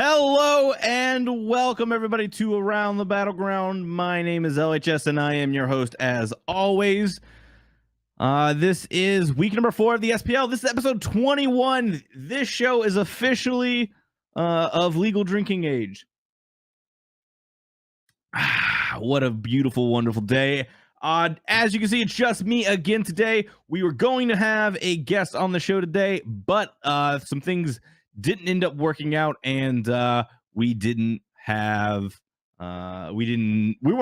Hello and welcome everybody to Around the Battleground. My name is LHS and I am your host as always. This is week number 4 of the SPL. This is episode 21. This show is officially of legal drinking age. What a beautiful, wonderful day. As you can see, it's just me again today. We were going to have a guest on the show today, but some things didn't end up working out, and we weren't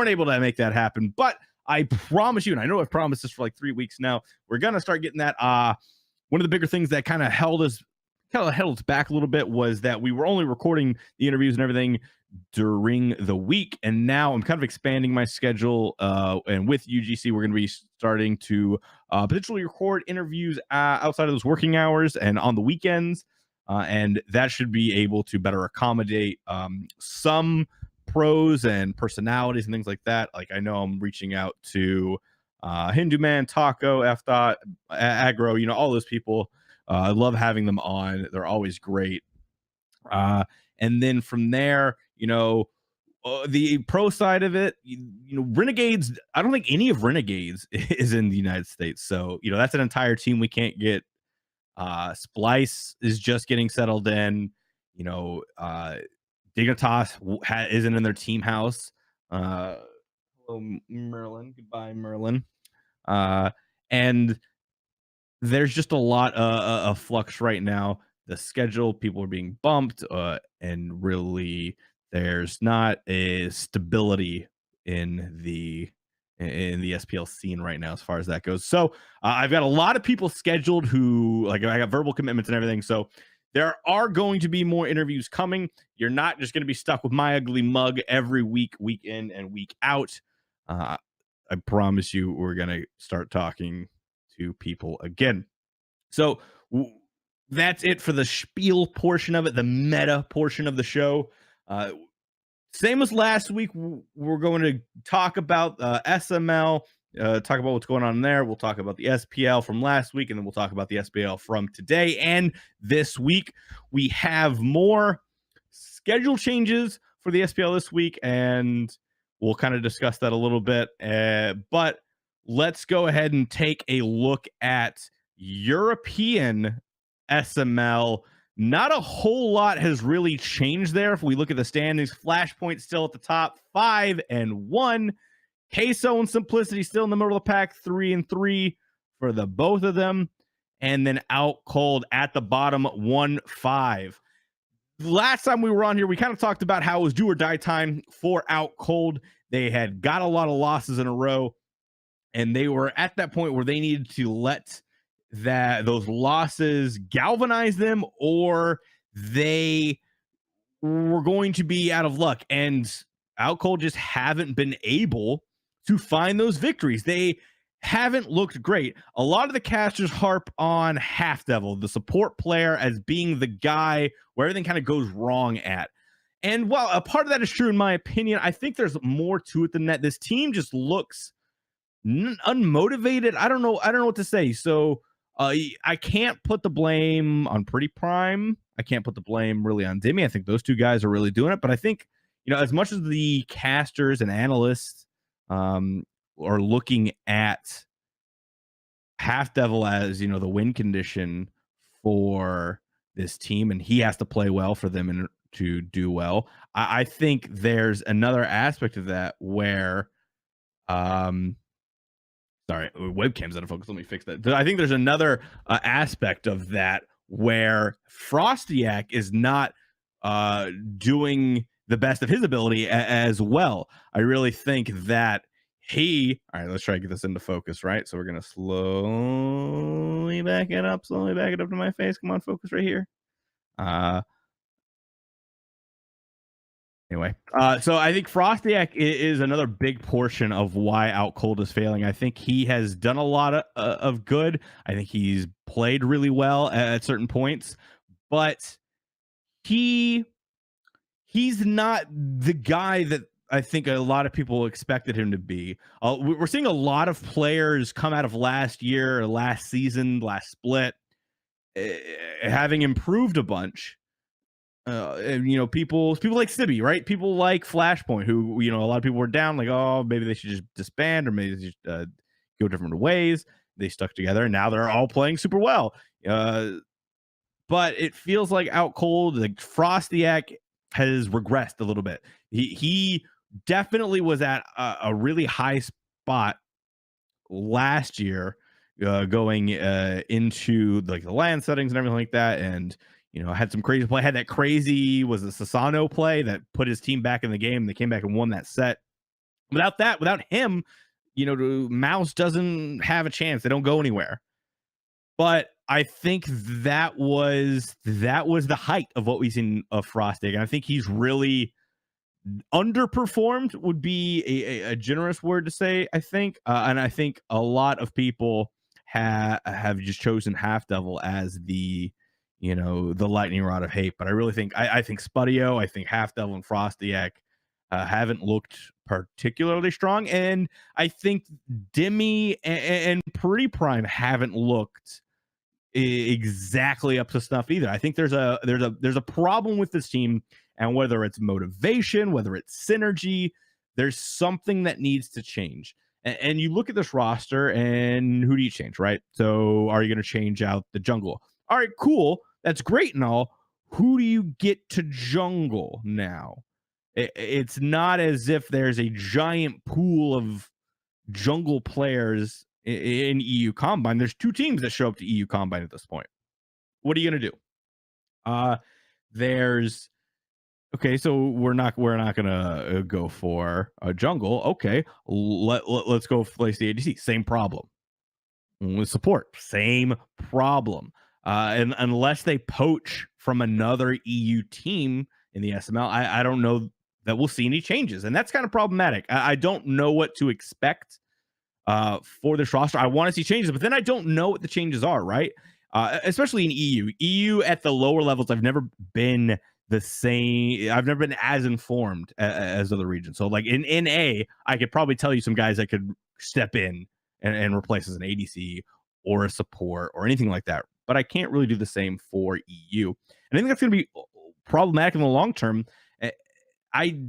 able to make that happen. But I promise you, and I know I've promised this for like 3 weeks now, we're gonna start getting that. One of the bigger things that kind of held us back a little bit was that we were only recording the interviews and everything during the week, and now I'm kind of expanding my schedule, and with UGC we're going to be starting to potentially record interviews outside of those working hours and on the weekends, and that should be able to better accommodate some pros and personalities and things like that. Like, I know I'm reaching out to Hindu Man, Taco, F Dot, Aggro, all those people. I love having them on. They're always great. And then from there, the pro side of it, Renegades, I don't think any of Renegades is in the United States. So, that's an entire team we can't get. Splice is just getting settled in. Dignitas isn't in their team house. Hello, Merlin. Goodbye, Merlin. And there's just a lot of flux right now. The schedule, people are being bumped, and really there's not a stability in the SPL scene right now as far as that goes. So I've got a lot of people scheduled who, like, I got verbal commitments and everything. So there are going to be more interviews coming. You're not just going to be stuck with my ugly mug every week in and week out. I promise you we're going to start talking to people again. So that's it for the spiel portion of it, the meta portion of the show. Same as last week, we're going to talk about SML, talk about what's going on there. We'll talk about the SPL from last week, and then we'll talk about the SPL from today and this week. We have more schedule changes for the SPL this week, and we'll kind of discuss that a little bit. But let's go ahead and take a look at European SML. Not a whole lot has really changed there. If we look at the standings, Flashpoint still at the top, 5-1. Queso and Simplicity still in the middle of the pack, 3-3 for the both of them. And then Out Cold at the bottom, 1-5. Last time we were on here, we kind of talked about how it was do or die time for Out Cold. They had got a lot of losses in a row, and they were at that point where they needed to let those losses galvanize them, or they were going to be out of luck. And Out Cold just haven't been able to find those victories. They haven't looked great. A lot of the casters harp on Half Devil, the support player, as being the guy where everything kind of goes wrong at. And while a part of that is true, in my opinion, I think there's more to it than that. This team just looks unmotivated. I don't know what to say. So I can't put the blame on Pretty Prime. I can't put the blame really on Dimmy. I think those two guys are really doing it. But I think, as much as the casters and analysts are looking at Half Devil as, the win condition for this team, and he has to play well for them to do well, I think there's another aspect of that where sorry, webcam's out of focus. Let me fix that. I think there's another aspect of that where Frostiak is not doing the best of his ability as well. I really think that all right, let's try to get this into focus, right? So we're going to slowly back it up to my face. Come on, focus right here. Anyway, so I think Frostiak is another big portion of why Out Cold is failing. I think he has done a lot of good. I think he's played really well at certain points, but he's not the guy that I think a lot of people expected him to be. We're seeing a lot of players come out of last year, last season, last split, having improved a bunch. And people like Sibby, right? People like Flashpoint, who a lot of people were down, like, oh, maybe they should just disband, or maybe they should go different ways. They stuck together, and now they're all playing super well. Uh, but it feels like out cold, like Frostiak has regressed a little bit. He definitely was at a really high spot last year, going into like the land settings and everything like that, and had some crazy play. Had that crazy was a Sasano play that put his team back in the game. They came back and won that set. Without him, Mouse doesn't have a chance. They don't go anywhere. But I think that was the height of what we've seen of Frostig, and I think he's really underperformed would be a generous word to say, I think. And I think a lot of people have just chosen Half Devil as the lightning rod of hate. But I really think I think Spudio, I think Half Devil and Frostiak haven't looked particularly strong, and I think Demi and Pretty Prime haven't looked exactly up to snuff either. I think there's a problem with this team, and whether it's motivation, whether it's synergy, there's something that needs to change. And you look at this roster, and who do you change, right? So, are you going to change out the jungle? All right, cool. That's great and all. Who do you get to jungle now? It's not as if there's a giant pool of jungle players in EU Combine. There's two teams that show up to EU Combine at this point. What are you going to do? There's Okay, so we're not gonna go for a jungle. Okay, let's go place the ADC. Same problem with support. Same problem. And unless they poach from another EU team in the SML, I don't know that we'll see any changes, and that's kind of problematic. I don't know what to expect for this roster. I want to see changes, but then I don't know what the changes are, right? Especially in EU. EU at the lower levels, I've never been the same. I've never been as informed as other regions. So, like in NA, I could probably tell you some guys that could step in and replace as an ADC or a support or anything like that. But I can't really do the same for EU. And I think that's going to be problematic in the long term. Eh, I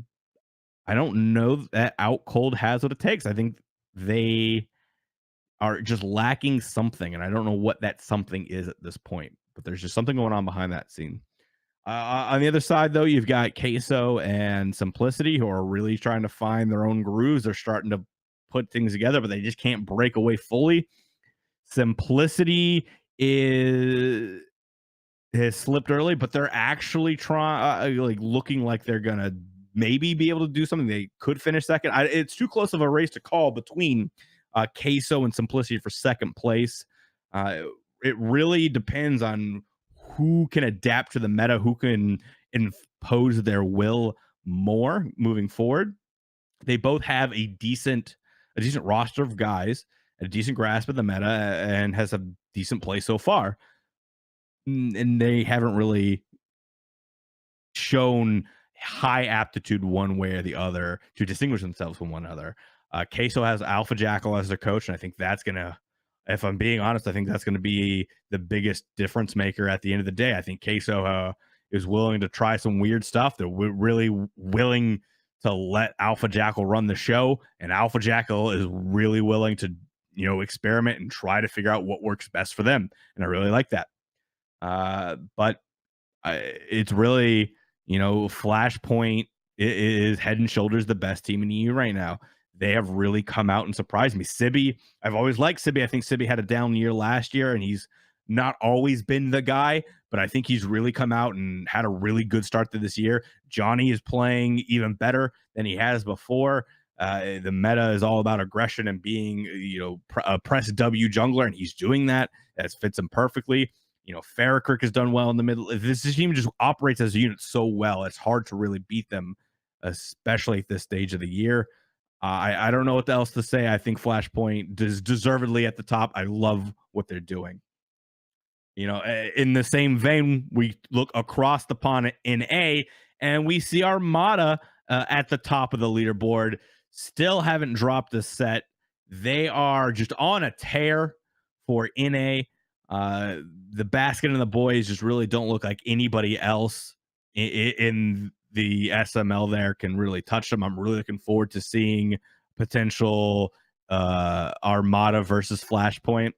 I don't know that Out Cold has what it takes. I think they are just lacking something, and I don't know what that something is at this point. But there's just something going on behind that scene. On the other side, though, you've got Queso and Simplicity, who are really trying to find their own grooves. They're starting to put things together, but they just can't break away fully. Simplicity is has slipped early, but they're actually trying, like looking like they're gonna maybe be able to do something. They could finish second. It's too close of a race to call between Queso and Simplicity for second place. It really depends on who can adapt to the meta, who can impose their will more moving forward. They both have a decent roster of guys, a decent grasp of the meta, and has a decent play so far. And they haven't really shown high aptitude one way or the other to distinguish themselves from one another. Queso has Alpha Jackal as their coach, and I think that's gonna, if I'm being honest, I think that's gonna be the biggest difference maker at the end of the day. I think Queso is willing to try some weird stuff. They're really willing to let Alpha Jackal run the show, and Alpha Jackal is really willing to experiment and try to figure out what works best for them, and I really like that. But it's really, Flashpoint is head and shoulders the best team in the EU right now. They have really come out and surprised me. Sibby, I've always liked Sibby. I think Sibby had a down year last year, and he's not always been the guy, but I think he's really come out and had a really good start to this year. Johnny is playing even better than he has before. The meta is all about aggression and being, a press W jungler, and he's doing that. That fits him perfectly. Farrakirk has done well in the middle. This team just operates as a unit so well. It's hard to really beat them, especially at this stage of the year. I don't know what else to say. I think Flashpoint is deservedly at the top. I love what they're doing. In the same vein, we look across the pond in A, and we see Armada at the top of the leaderboard. Still haven't dropped a set. They are just on a tear for NA. The Basket and the boys just really don't look like anybody else in the SML there can really touch them. I'm really looking forward to seeing potential Armada versus Flashpoint.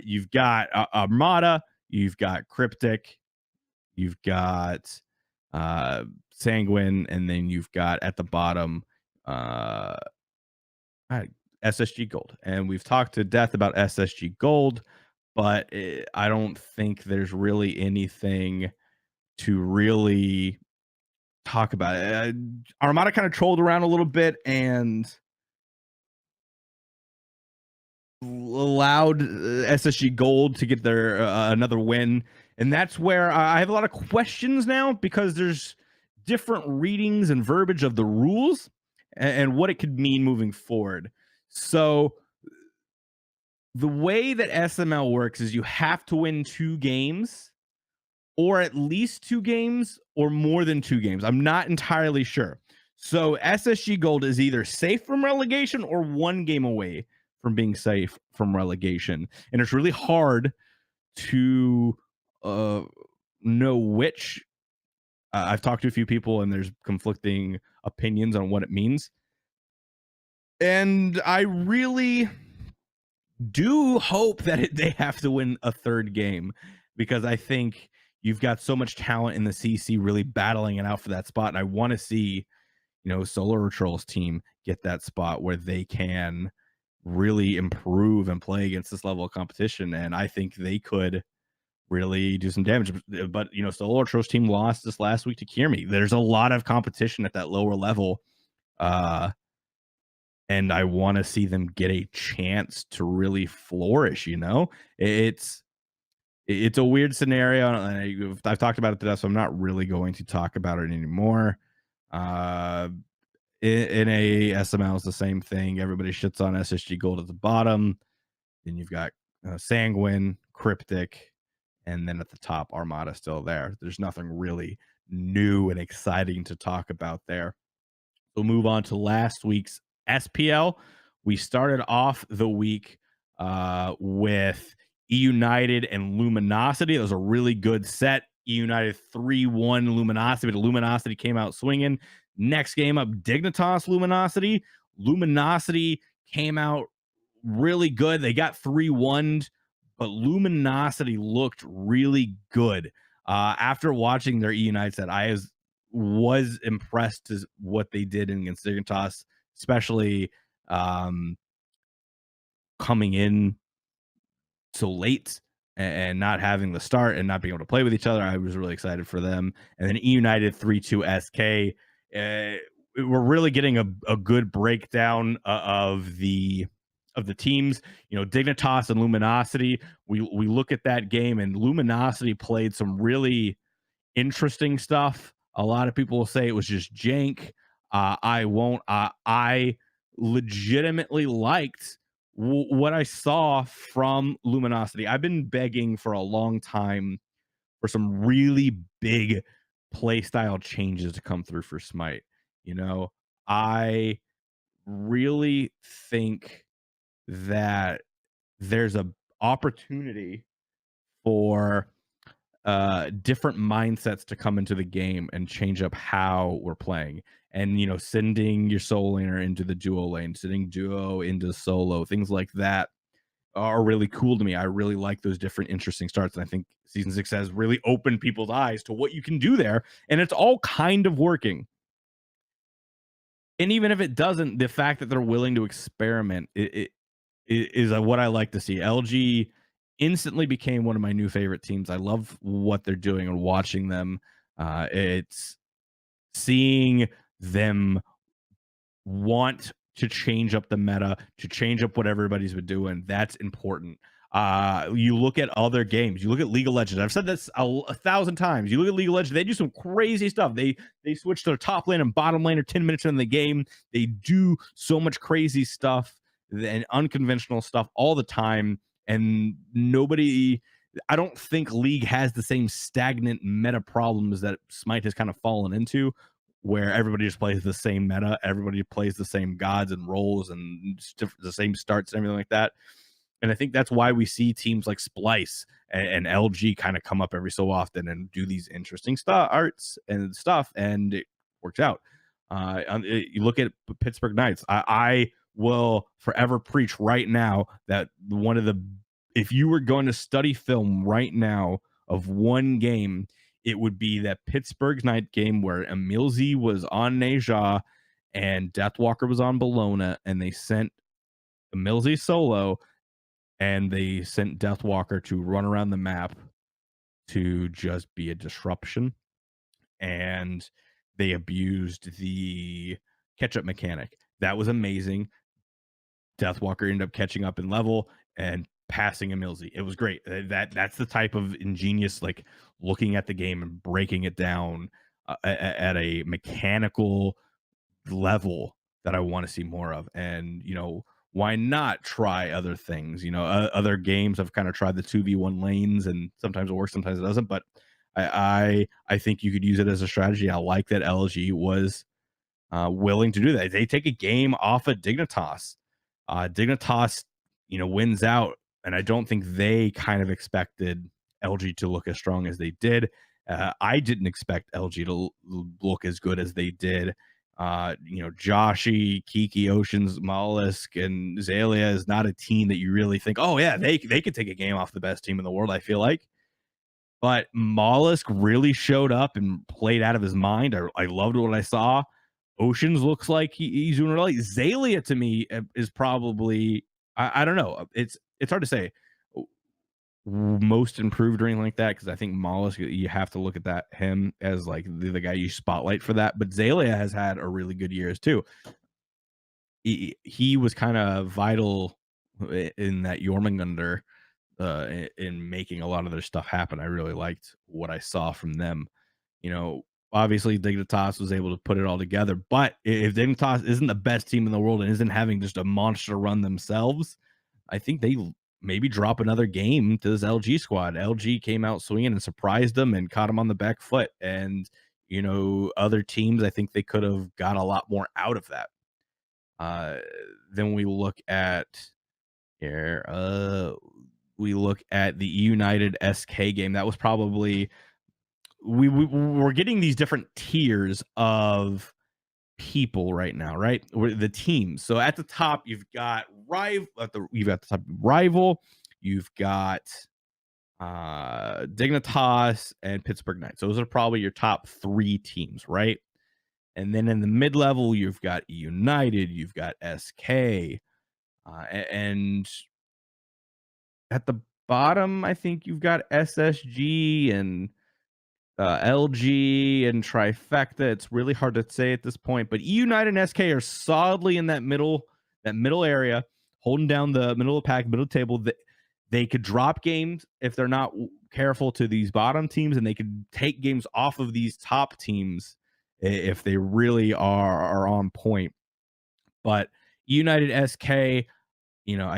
You've got Armada, you've got Cryptic, you've got Sanguine, and then you've got at the bottom uh, SSG Gold. And we've talked to death about SSG Gold, but I don't think there's really anything to really talk about it. Armada kind of trolled around a little bit and allowed SSG Gold to get their another win, and that's where I have a lot of questions now because there's different readings and verbiage of the rules and what it could mean moving forward. So the way that SML works is you have to win 2 games or at least 2 games or more than 2 games. I'm not entirely sure. So SSG Gold is either safe from relegation or 1 game away from being safe from relegation. And it's really hard to know which. I've talked to a few people and there's conflicting opinions on what it means. And I really do hope that they have to win a 3rd game because I think you've got so much talent in the CC really battling it out for that spot. And I want to see, Solar Troll's team get that spot where they can really improve and play against this level of competition. And I think they could really do some damage. But, Solar Troll's team lost this last week to Kirmi. There's a lot of competition at that lower level. And I want to see them get a chance to really flourish. It's a weird scenario. I've talked about it today, so I'm not really going to talk about it anymore. In a SML is the same thing. Everybody shits on SSG Gold at the bottom. Then you've got Sanguine, Cryptic, and then at the top, Armada still there. There's nothing really new and exciting to talk about there. We'll move on to last week's SPL. We started off the week with E United and Luminosity. That was a really good set. E United 3-1 Luminosity, but Luminosity came out swinging. Next game up, Dignitas Luminosity. Luminosity came out really good. They got 3-1, but Luminosity looked really good. After watching their E United set, I was impressed as what they did against Dignitas, especially coming in so late and not having the start and not being able to play with each other. I was really excited for them. And then E United 3-2 SK. We're really getting a good breakdown of the teams. Dignitas and Luminosity. We look at that game, and Luminosity played some really interesting stuff. A lot of people will say it was just jank. I won't. I legitimately liked what I saw from Luminosity. I've been begging for a long time for some really big play style changes to come through for Smite. I really think that there's a opportunity for different mindsets to come into the game and change up how we're playing. And sending your solo laner into the duo lane, sending duo into solo, things like that are really cool to me. I really like those different interesting starts, and I think season 6 has really opened people's eyes to what you can do there, and it's all kind of working. And even if it doesn't, the fact that they're willing to experiment is what I like to see. LG instantly became one of my new favorite teams. I love what they're doing and watching them. It's seeing them want to change up the meta, to change up what everybody's been doing. That's important. You look at other games. You look at League of Legends. I've said this a 1,000 times. You look at League of Legends. They do some crazy stuff. They switch to their top lane and bottom lane or 10 minutes in the game. They do so much crazy stuff and unconventional stuff all the time. And I don't think League has the same stagnant meta problems that Smite has kind of fallen into, where everybody just plays the same meta, everybody plays the same gods and roles and the same starts and everything like that. And I think that's why we see teams like Splice and LG kind of come up every so often and do these interesting arts and stuff, and it works out. You look at Pittsburgh Knights. I will forever preach right now that one of the if you were going to study film right now of one game, it would be that Pittsburgh Knight game where Emil Z was on Neja and Deathwalker was on Bologna, and they sent Emil Z solo and they sent Deathwalker to run around the map to just be a disruption. And they abused the catch-up mechanic. That was amazing. Deathwalker ended up catching up in level and passing Emilzy. It was great. That's the type of ingenious, like looking at the game and breaking it down at a mechanical level that I want to see more of. And why not try other things? Other games have kind of tried the 2v1 lanes, and sometimes it works, sometimes it doesn't. But I think you could use it as a strategy. I like that LG was willing to do that. They take a game off of Dignitas. Dignitas, wins out, and I don't think they kind of expected LG to look as strong as they did. I didn't expect LG to look as good as they did. Joshi, Kiki, Oceans, Mollusk, and Zalia is not a team that you really think, oh yeah, they could take a game off the best team in the world, I feel like. But Mollusk really showed up and played out of his mind. I loved what I saw. Oceans looks like he's doing really. Zalia to me is probably I don't know. It's hard to say most improved or anything like that, because I think Mollusk, you have to look at him as like the guy you spotlight for that. But Zalia has had a really good years too. He was kind of vital in that Jormungandr in making a lot of their stuff happen. I really liked what I saw from them. Obviously Dignitas was able to put it all together, but if Dignitas isn't the best team in the world and isn't having just a monster run themselves, I think they maybe drop another game to this LG squad. LG came out swinging and surprised them and caught them on the back foot. And, other teams, I think they could have got a lot more out of that. Then we look at here, we look at the United SK game. That was probably we're getting these different tiers of people right now, right? The teams. So at the top, you've got rival, you've got Dignitas and Pittsburgh Knights. Those are probably your top 3 teams, right? And then in the mid level, you've got United, you've got SK, and at the bottom, I think you've got SSG and LG and Trifecta. It's really hard to say at this point, but United and SK are solidly in that middle area, holding down the middle of the pack, middle of the table. They could drop games if they're not careful to these bottom teams, and they could take games off of these top teams if they really are on point. But United SK, I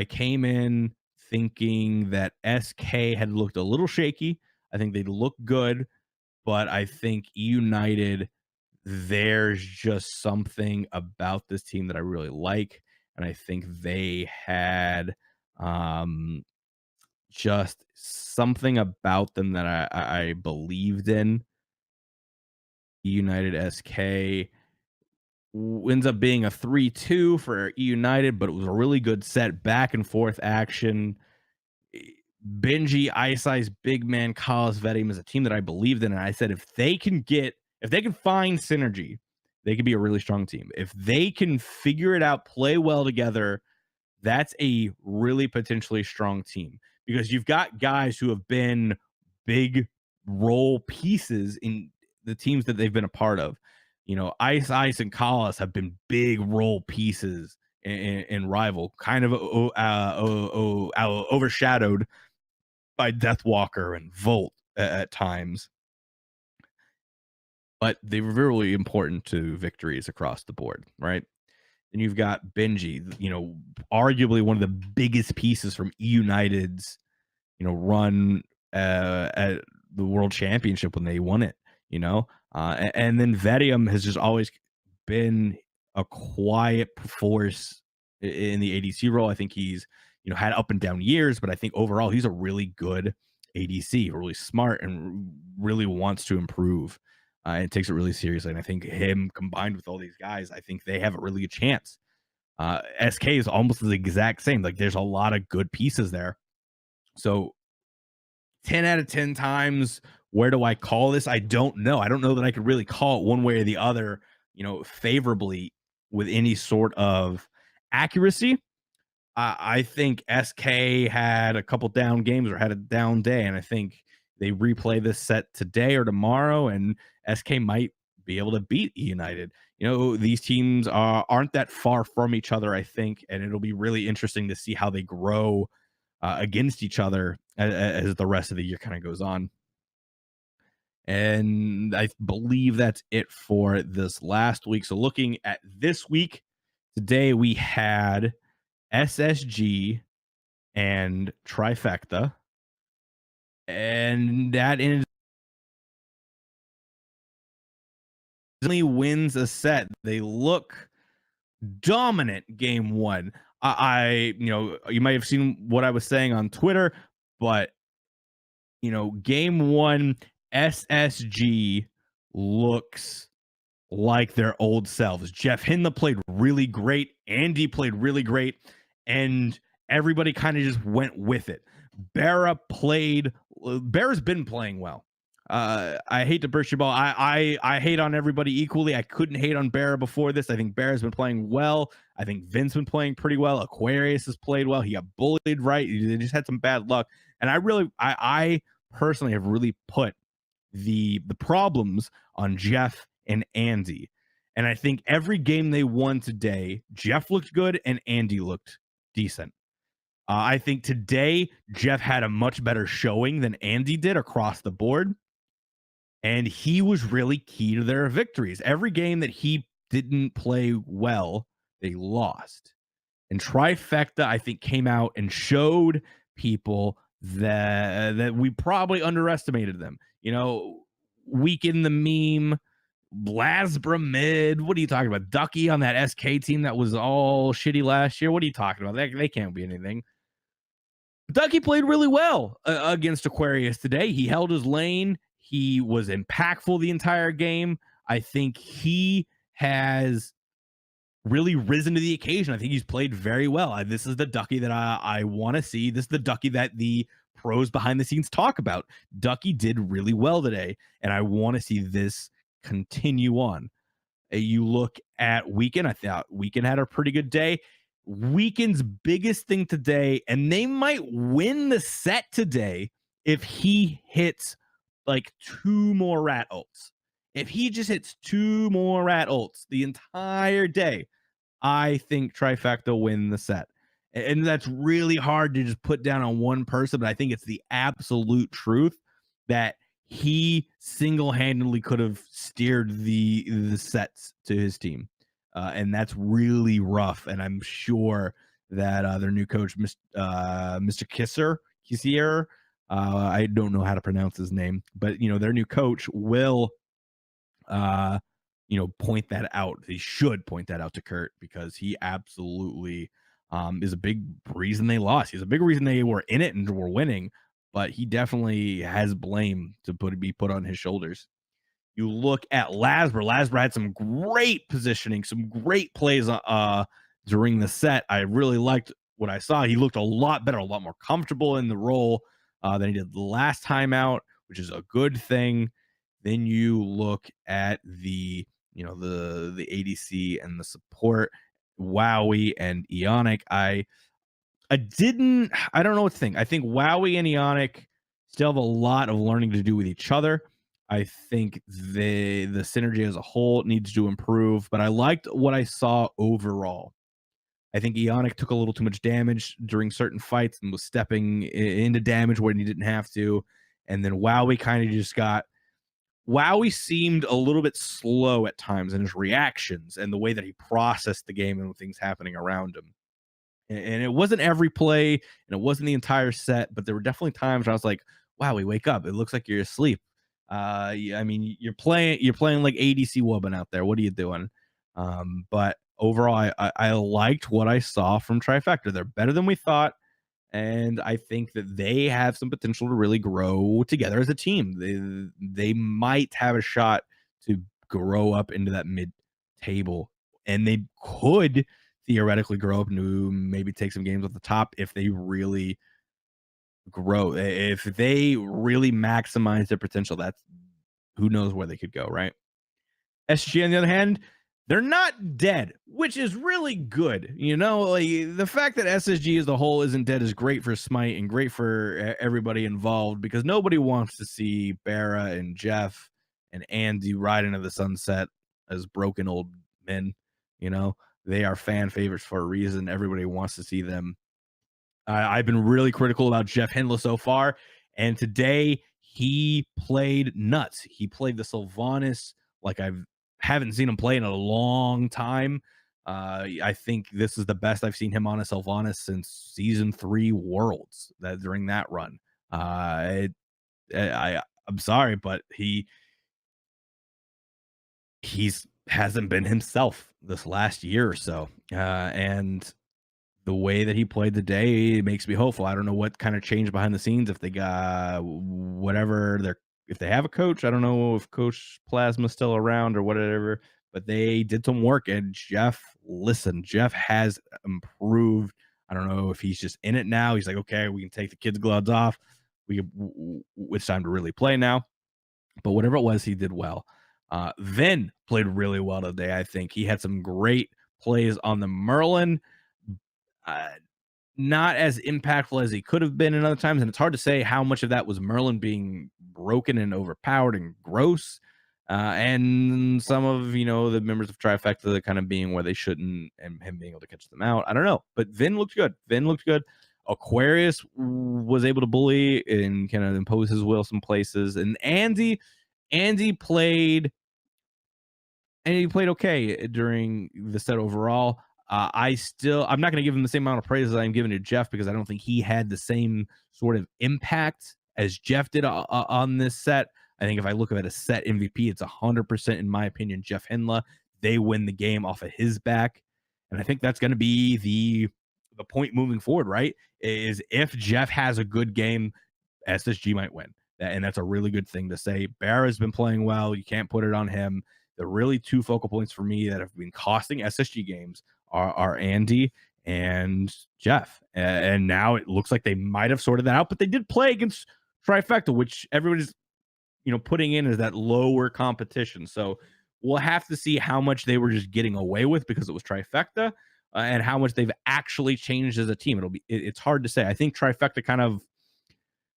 came in thinking that SK had looked a little shaky. I think they look good, but I think United, there's just something about this team that I really like. And I think they had just something about them that I believed in. United SK ends up being a 3-2 for United, but it was a really good set, back and forth action. Benji, Ice Ice, Big Man, Kalas, Vedim is a team that I believed in, and I said if they can find synergy, they could be a really strong team. If they can figure it out, play well together, that's a really potentially strong team, because you've got guys who have been big role pieces in the teams that they've been a part of. Ice Ice and Kalas have been big role pieces in Rival, kind of overshadowed by Deathwalker and Volt at times. But they were really important to victories across the board, right? And you've got Benji, arguably one of the biggest pieces from United's, run at the World Championship when they won it, and then Vedium has just always been a quiet force in the ADC role. I think he's had up and down years, but I think overall he's a really good ADC, really smart, and really wants to improve. And takes it really seriously. And I think him combined with all these guys, I think they have a really good chance. SK is almost the exact same. Like there's a lot of good pieces there. So 10 out of 10 times, where do I call this? I don't know. I don't know that I could really call it one way or the other, favorably with any sort of accuracy. I think SK had a couple down games or had a down day, and I think they replay this set today or tomorrow, and SK might be able to beat E United. These teams aren't that far from each other, I think, and it'll be really interesting to see how they grow against each other as the rest of the year kind of goes on. And I believe that's it for this last week. So looking at this week, today we had SSG and Trifecta, and that instantly wins a set. They look dominant game one. You might have seen what I was saying on Twitter, but game one, SSG looks like their old selves. Jeff Hinda played really great. Andy played really great. And everybody kind of just went with it. Barra's been playing well. I hate to burst your ball. I hate on everybody equally. I couldn't hate on Barra before this. I think Barra's been playing well. I think Vince been playing pretty well. Aquarius has played well. He got bullied, right? They just had some bad luck. And I personally have really put the problems on Jeff and Andy. And I think every game they won today, Jeff looked good and Andy looked decent. I think today Jeff had a much better showing than Andy did across the board. And he was really key to their victories. Every game that he didn't play well, they lost. And Trifecta, I think, came out and showed people that we probably underestimated them. Weak in the meme, Blasbra mid. What are you talking about? Ducky on that SK team that was all shitty last year. What are you talking about? They can't be anything. Ducky played really well against Aquarius today. He held his lane. He was impactful the entire game. I think he has really risen to the occasion. I think he's played very well. This is the Ducky that I want to see. This is the Ducky that the pros behind the scenes talk about. Ducky did really well today, and I want to see this continue on. You look at Weekend. I thought Weekend had a pretty good day. Weekend's biggest thing today, and they might win the set today if he hits like 2 more rat ults. If he just hits 2 more rat ults the entire day, I think Trifecta win the set. And that's really hard to just put down on one person, but I think it's the absolute truth that he single-handedly could have steered the sets to his team. And that's really rough. And I'm sure that their new coach, Mr. Kissier, I don't know how to pronounce his name, but their new coach will point that out. They should point that out to Kurt, because he absolutely is a big reason they lost. He's a big reason they were in it and were winning, but he definitely has blame to be put on his shoulders. You look at Lasbra. Lasbra had some great positioning, some great plays during the set. I really liked what I saw. He looked a lot better, a lot more comfortable in the role than he did the last time out, which is a good thing. Then you look at the ADC and the support, Wowie and Ionic. I don't know what to think. I think Wowie and Ionic still have a lot of learning to do with each other. I think the synergy as a whole needs to improve, but I liked what I saw overall. I think Ionic took a little too much damage during certain fights and was stepping into damage when he didn't have to. And then Wowie kind of just Wowie seemed a little bit slow at times in his reactions and the way that he processed the game and things happening around him. And it wasn't every play, and it wasn't the entire set, but there were definitely times where I was like, "Wowie, wake up! It looks like you're asleep." I mean, you're playing like ADC Woman out there. What are you doing? But overall, I liked what I saw from Trifecta. They're better than we thought. and I think that they have some potential to really grow together as a team. They might have a shot to grow up into that mid table, and they could theoretically grow up to maybe take some games at the top if they really grow. If they really maximize their potential, that's who knows where they could go, right? SG, on the other hand, they're not dead, which is really good. Like the fact that SSG as a whole isn't dead is great for Smite and great for everybody involved because nobody wants to see Barra and Jeff and Andy ride into the sunset as broken old men. You know, they are fan favorites for a reason. Everybody wants to see them. I've been really critical about Jeff Hindla so far, and today he played nuts. He played the Sylvanas like I've haven't seen him play in a long time. I think this is the best I've seen him on a Sylvanas since season 3 Worlds. That during that run, I'm sorry, but he's hasn't been himself this last year or so, and the way that he played today makes me hopeful. I don't know what kind of changed behind the scenes. If they got whatever they're, if they have a coach, I don't know if Coach Plasma's still around or whatever, but they did some work and Jeff, listen, Jeff has improved. I don't know if he's just in it now. He's like, okay, we can take the kids' gloves off. It's time to really play now. But whatever it was, he did well. Vin played really well today. I think he had some great plays on the Merlin. Uh, Not as impactful as he could have been in other times, and it's hard to say how much of that was Merlin being broken and overpowered and gross, and some of the members of Trifecta kind of being where they shouldn't, and him being able to catch them out. I don't know, but Vin looked good. Vin looked good. Aquarius was able to bully and kind of impose his will some places, and Andy played and he played okay during the set overall. I'm not going to give him the same amount of praise as I'm giving to Jeff because I don't think he had the same sort of impact as Jeff did on this set. I think if I look at a set MVP, it's 100% in my opinion Jeff Hindla. They win the game off of his back, and I think that's going to be the point moving forward. Right? Is if Jeff has a good game, SSG might win, and that's a really good thing to say. Barra's been playing well. You can't put it on him. The really two focal points for me that have been costing SSG games are Andy and Jeff. And now it looks like they might have sorted that out, but they did play against Trifecta, which everybody's putting in as that lower competition. So we'll have to see how much they were just getting away with because it was Trifecta, and how much they've actually changed as a team. It's hard to say. I think Trifecta kind of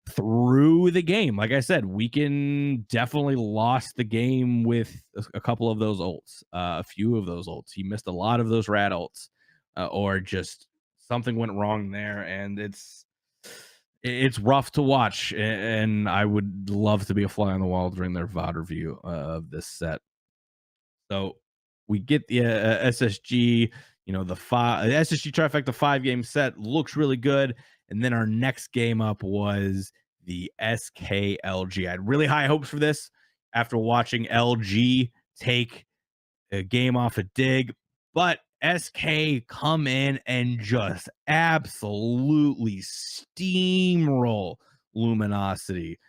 through the game. Like I said, Weekend definitely lost the game with a couple of those ults, a few of those ults. He missed a lot of those rat ults, or just something went wrong there, and it's rough to watch. And I would love to be a fly on the wall during their VOD review of this set. So we get the SSG, the SSG Trifecta 5-game set looks really good. And then our next game up was the SKLG. I had really high hopes for this after watching LG take a game off a dig, but SK come in and just absolutely steamroll Luminosity.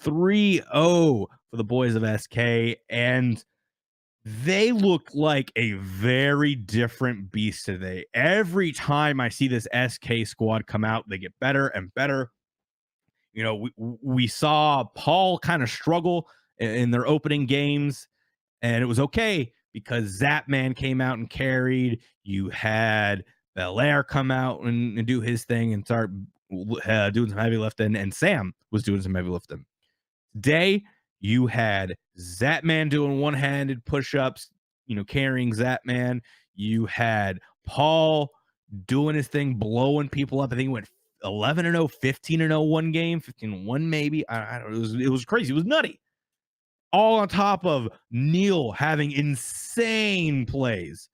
3-0 for the boys of SK, and they look like a very different beast today. Every time I see this SK squad come out, they get better and better. We saw Paul kind of struggle in their opening games, and it was okay because Zapman came out and carried. You had Belair come out and do his thing and start doing some heavy lifting, and Sam was doing some heavy lifting. Today, you had Zapman doing one-handed push-ups, carrying Zapman. You had Paul doing his thing, blowing people up. I think he went 11-0, 15-0 one game, 15-1 maybe. I don't know. It was crazy. It was nutty. All on top of Neil having insane plays,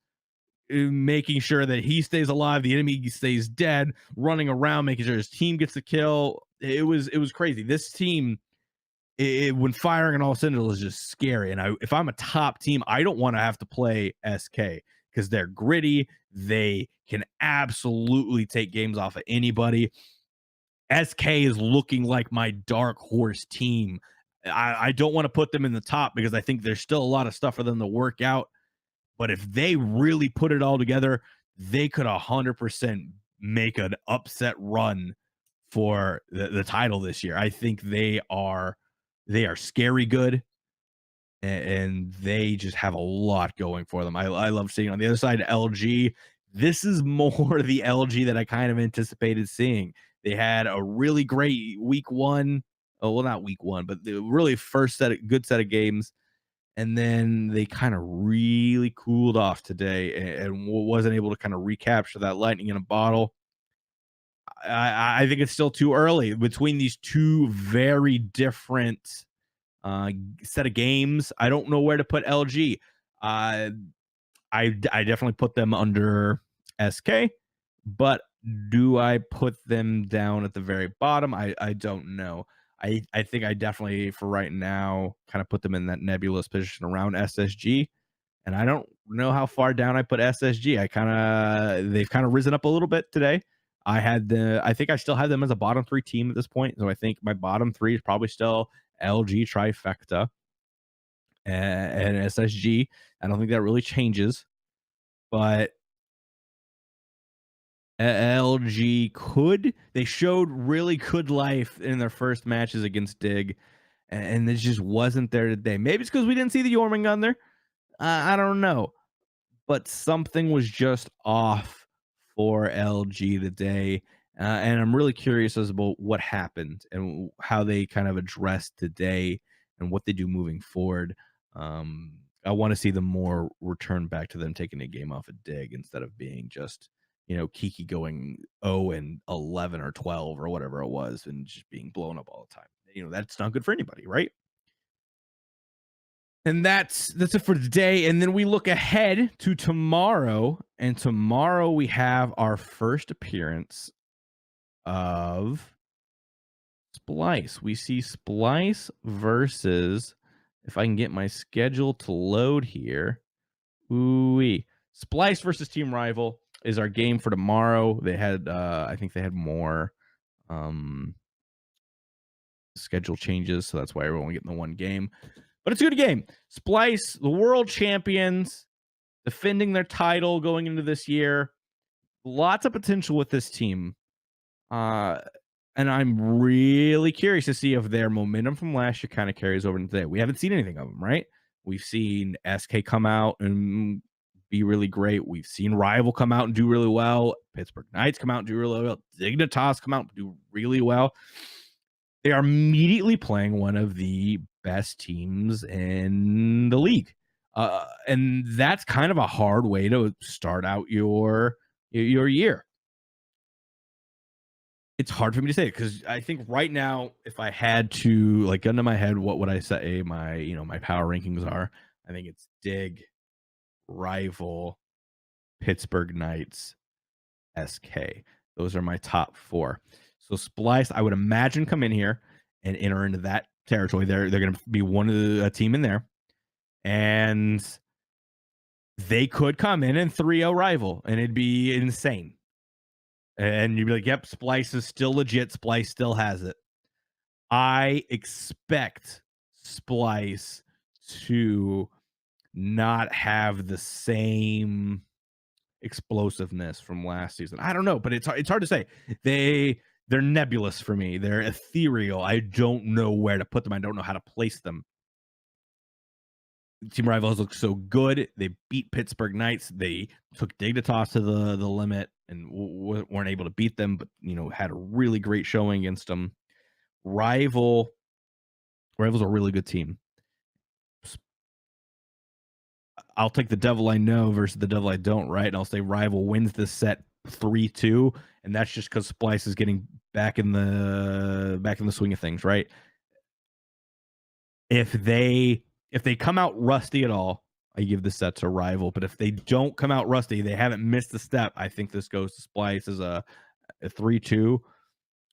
making sure that he stays alive, the enemy stays dead, running around, making sure his team gets the kill. It was crazy. This team, when firing on all cylinders, is just scary. And if I'm a top team, I don't want to have to play SK because they're gritty. They can absolutely take games off of anybody. SK is looking like my dark horse team. I don't want to put them in the top because I think there's still a lot of stuff for them to work out. But if they really put it all together, they could 100% make an upset run for the title this year. I think they are scary good, and they just have a lot going for them. I love seeing on the other side LG. This is more the LG that I kind of anticipated seeing. They had a really great week one. Oh, well, not week one, but the really first good set of games, and then they kind of really cooled off today and wasn't able to kind of recapture that lightning in a bottle. I think it's still too early between these two very different uh, set of games. I don't know where to put LG. Uh, I definitely put them under SK, but do I put them down at the very bottom? I don't know. I think I definitely for right now kind of put them in that nebulous position around SSG, and I don't know how far down I put SSG. They've kind of risen up a little bit today. I think I still have them as a bottom three team at this point. So I think my bottom three is probably still LG trifecta and SSG. I don't think that really changes, but LG they showed really good life in their first matches against Dig, and this just wasn't there today. Maybe it's because we didn't see the Jormungand there. I don't know, but something was just off for LG today. And I'm really curious as about what happened and how they kind of address today and what they do moving forward. I want to see them more return back to them taking a game off a dig instead of being just, Kiki going 0 and 11 or 12 or whatever it was and just being blown up all the time. That's not good for anybody, right? And that's it for today. And then we look ahead to tomorrow. And tomorrow we have our first appearance of Splice. We see Splice versus, if I can get my schedule to load here. Ooh-wee. Splice versus Team Rival is our game for tomorrow. They had I think they had more schedule changes, so that's why everyone getting the one game. But it's a good game. Splice, the world champions, defending their title going into this year. Lots of potential with this team. And I'm really curious to see if their momentum from last year kind of carries over into today. We haven't seen anything of them, right? We've seen SK come out and be really great. We've seen Rival come out and do really well. Pittsburgh Knights come out and do really well. Dignitas come out and do really well. They are immediately playing one of the best teams in the league. And that's kind of a hard way to start out your year. It's hard for me to say because I think right now, if I had to like gun to my head, what would I say my power rankings are? I think it's Dig, Rival, Pittsburgh Knights, SK. Those are my top four. So Splice, I would imagine, come in here and enter into that territory. They're going to be one of the team in there, and they could come in and 3-0 Rival, and it'd be insane. And you'd be like, "Yep, Splice is still legit. Splice still has it." I expect Splice to not have the same explosiveness from last season. I don't know, but it's hard to say. They're nebulous for me. They're ethereal. I don't know where to put them. I don't know how to place them. Team Rivals look so good. They beat Pittsburgh Knights. They took Dignitas to the limit and weren't able to beat them, but had a really great showing against them. Rival's a really good team. I'll take the devil I know versus the devil I don't, right? And I'll say Rival wins this set 3-2, and that's just because Splice is getting back in the swing of things, right? If they come out rusty at all, I give the set to Rival. But if they don't come out rusty, they haven't missed a step. I think this goes to Splice as a 3-2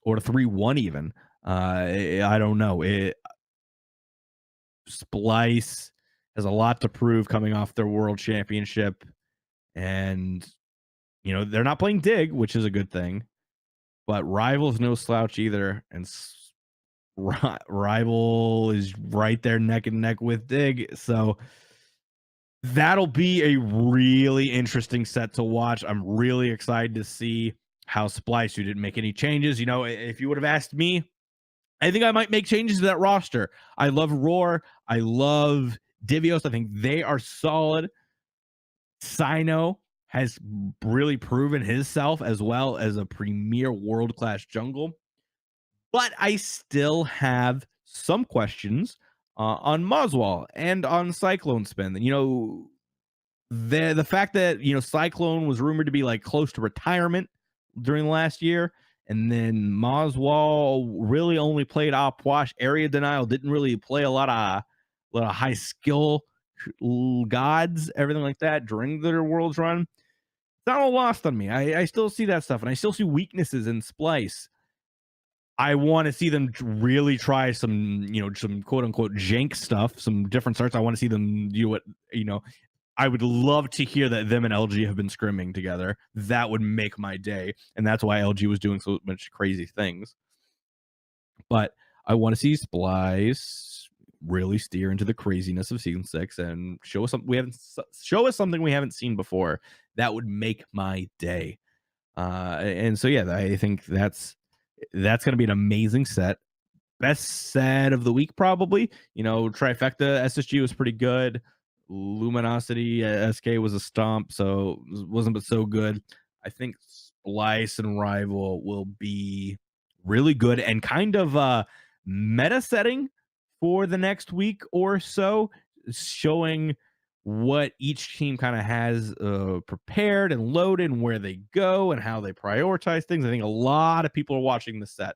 or a 3-1 even. I don't know. Splice has a lot to prove coming off their world championship, and they're not playing Dig, which is a good thing. but Rival's no slouch either, and Rival is right there neck and neck with Dig. So that'll be a really interesting set to watch. I'm really excited to see how Splice, who didn't make any changes. If you would have asked me, I think I might make changes to that roster. I love Roar. I love Divios. I think they are solid. Sino has really proven himself as well as a premier world-class jungle. But I still have some questions on Moswall and on Cyclone Spin. The fact that Cyclone was rumored to be like close to retirement during the last year, and then Moswall really only played Opwash. Area Denial didn't really play a lot of high skill gods, everything like that during their Worlds run. It's not all lost on me. I still see that stuff, and I still see weaknesses in Splice. I want to see them really try some quote unquote jank stuff, some different starts. I want to see them do what, I would love to hear that them and LG have been scrimming together. That would make my day. And that's why LG was doing so much crazy things. But I want to see Splice really steer into the craziness of season 6 and show us something we haven't seen before. That would make my day. And so yeah, I think that's going to be an amazing set. Best set of the week, probably. Trifecta SSG was pretty good. Luminosity SK was a stomp, so it wasn't but so good. I think Splice and Rival will be really good and kind of meta setting for the next week or so, showing what each team kind of has prepared and loaded and where they go and how they prioritize things. I think a lot of people are watching the set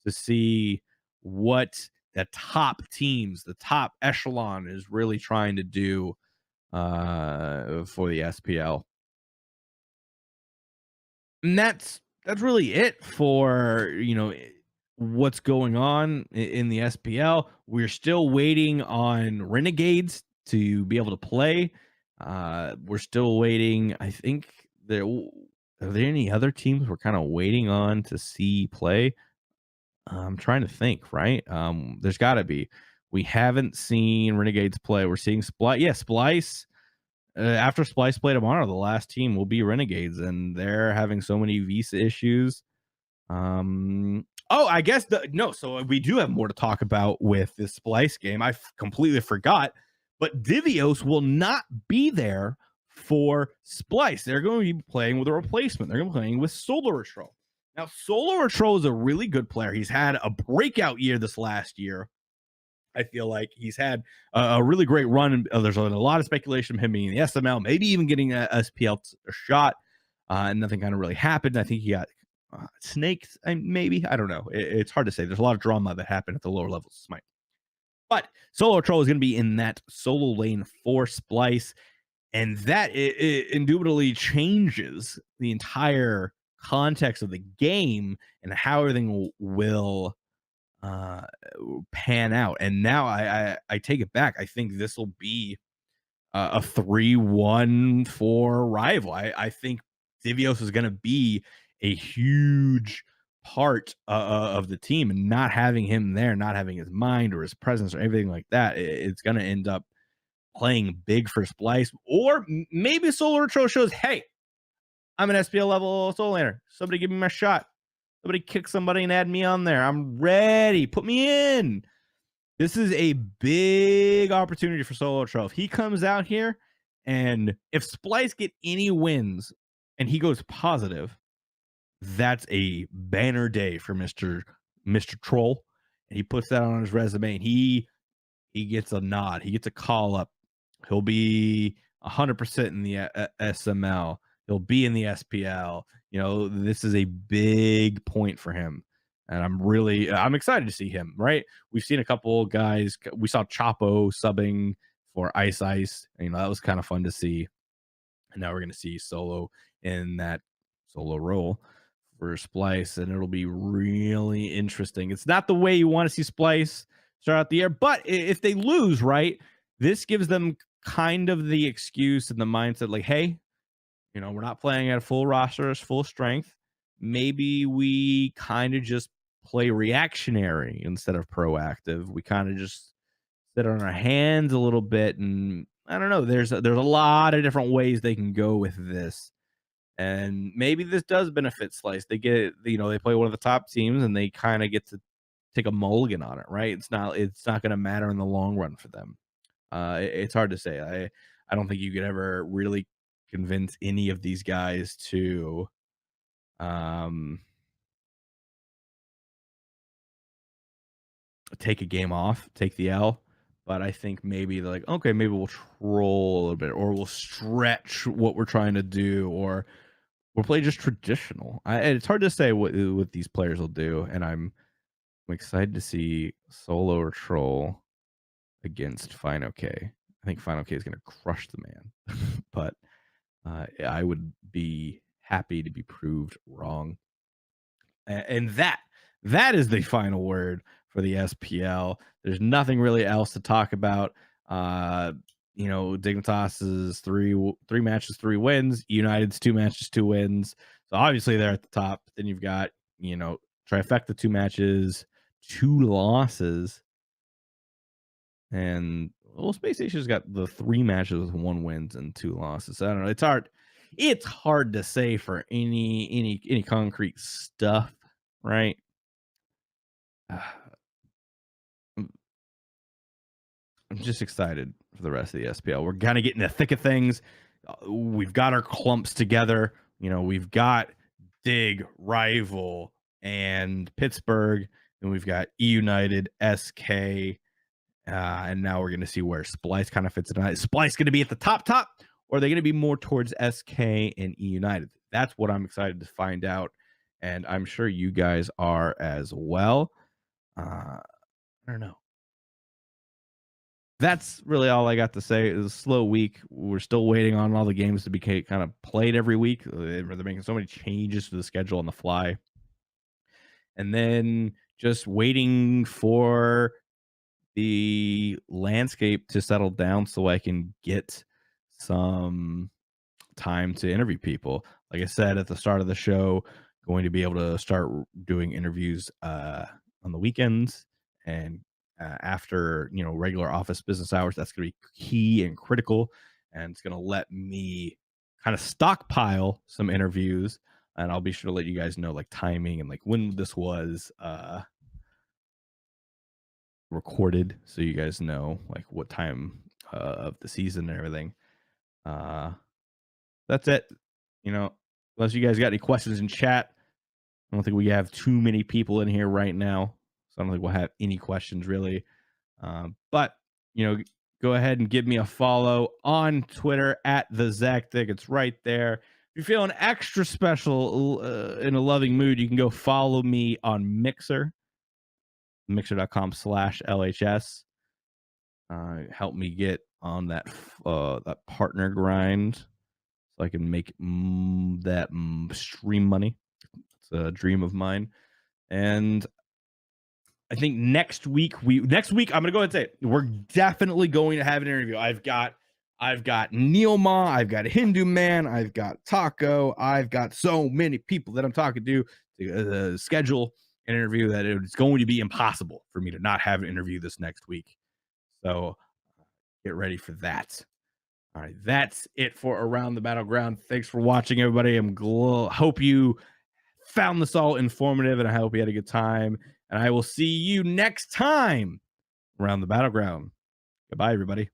to see what the top teams, the top echelon is really trying to do for the SPL. And that's really it for, what's going on in the SPL. We're still waiting on Renegades to be able to play. We're still waiting. I think are there any other teams we're kind of waiting on to see play? I'm trying to think, right? There's got to be. We haven't seen Renegades play. We're seeing Splice. Yeah, Splice. After Splice played tomorrow, the last team will be Renegades, and they're having so many visa issues. I guess no. So we do have more to talk about with this Splice game. I completely forgot, but Divios will not be there for Splice. They're going to be playing with a replacement. They're going to be playing with Solar Patrol. Now, Solar Patrol is a really good player. He's had a breakout year this last year. I feel like he's had a really great run. There's a lot of speculation of him being in the SML, maybe even getting a SPL shot, and nothing kind of really happened. I think he got snakes, maybe. I don't know. It's hard to say. There's a lot of drama that happened at the lower levels of Smite. But Solar Patrol is going to be in that solo lane for Splice, and that it indubitably changes the entire context of the game and how everything will pan out. And now I take it back. I think this will be a 3-1 for Rival. I think Divios is going to be a huge part of the team, and not having him there, not having his mind or his presence or everything like that, it's going to end up playing big for Splice. Or maybe Solar Patrol shows, hey, I'm an SPL level soul laner. Somebody give me my shot. Somebody kick somebody and add me on there. I'm ready. Put me in. This is a big opportunity for Solar Patrol. If he comes out here, and if Splice get any wins and he goes positive, that's a banner day for Mr. Troll. And he puts that on his resume, and he gets a nod. He gets a call up. He'll be 100% in the SML. He'll be in the SPL. This is a big point for him. And I'm excited to see him, right? We've seen a couple guys. We saw Chapo subbing for Ice. That was kind of fun to see. And now we're going to see Solo in that solo role for Splice. And it'll be really interesting. It's not the way you want to see Splice start out the year. But if they lose, right, this gives them kind of the excuse and the mindset like, hey, we're not playing at full rosters, full strength. maybe we kind of just play reactionary instead of proactive. We kind of just sit on our hands a little bit, and I don't know. There's a lot of different ways they can go with this, and maybe this does benefit Slice. They get they play one of the top teams, and they kind of get to take a mulligan on it, right? It's not going to matter in the long run for them. It's hard to say. I don't think you could ever really convince any of these guys to um take a game off, take the L. But I think maybe they're like, okay, maybe we'll troll a little bit, or we'll stretch what we're trying to do, or we'll play just traditional. It's hard to say what these players will do, and I'm excited to see solo or troll against Fino K. I think Fino K is going to crush the man, but I would be happy to be proved wrong. And that is the final word for the SPL. There's nothing really else to talk about. Dignitas's three matches, 3 wins. United's 2 matches, 2 wins. So obviously they're at the top. Then you've got trifecta, 2 matches, 2 losses, and Space Station's got the 3 matches with 1 wins and 2 losses. So I don't know. It's hard to say for any concrete stuff, right? I'm just excited for the rest of the SPL. We're kind of getting the thick of things. We've got our clumps together. We've got Dig, Rival, and Pittsburgh, and we've got E United, SK, and now we're going to see where Splice kind of fits in. Is Splice going to be at the top, or are they going to be more towards SK and E United? That's what I'm excited to find out, and I'm sure you guys are as well. I don't know. That's really all I got to say. It was a slow week. We're still waiting on all the games to be kind of played every week. They're making so many changes to the schedule on the fly. And then just waiting for the landscape to settle down so I can get some time to interview people. Like I said at the start of the show, going to be able to start doing interviews on the weekends and after regular office business hours. That's going to be key and critical, and it's going to let me kind of stockpile some interviews, and I'll be sure to let you guys know like timing and like when this was recorded, so you guys know like what time of the season and everything. That's it. Unless you guys got any questions in chat, I don't think we have too many people in here right now, so I don't think we'll have any questions really. But go ahead and give me a follow on Twitter at the Zach Dick. It's right there. If you're feeling extra special in a loving mood, you can go follow me on Mixer, mixer.com/LHS. Help me get on that partner grind so I can make that stream money. It's a dream of mine. And I think next week I'm gonna go ahead and say it. We're definitely going to have an interview. I've got Neil Ma, I've got Hindu Man, I've got Taco, I've got so many people that I'm talking to schedule an interview that it's going to be impossible for me to not have an interview this next week. So get ready for that. All right, that's it for Around the Battleground. Thanks for watching, everybody. Hope you found this all informative, and I hope you had a good time. And I will see you next time around the Battleground. Goodbye, everybody.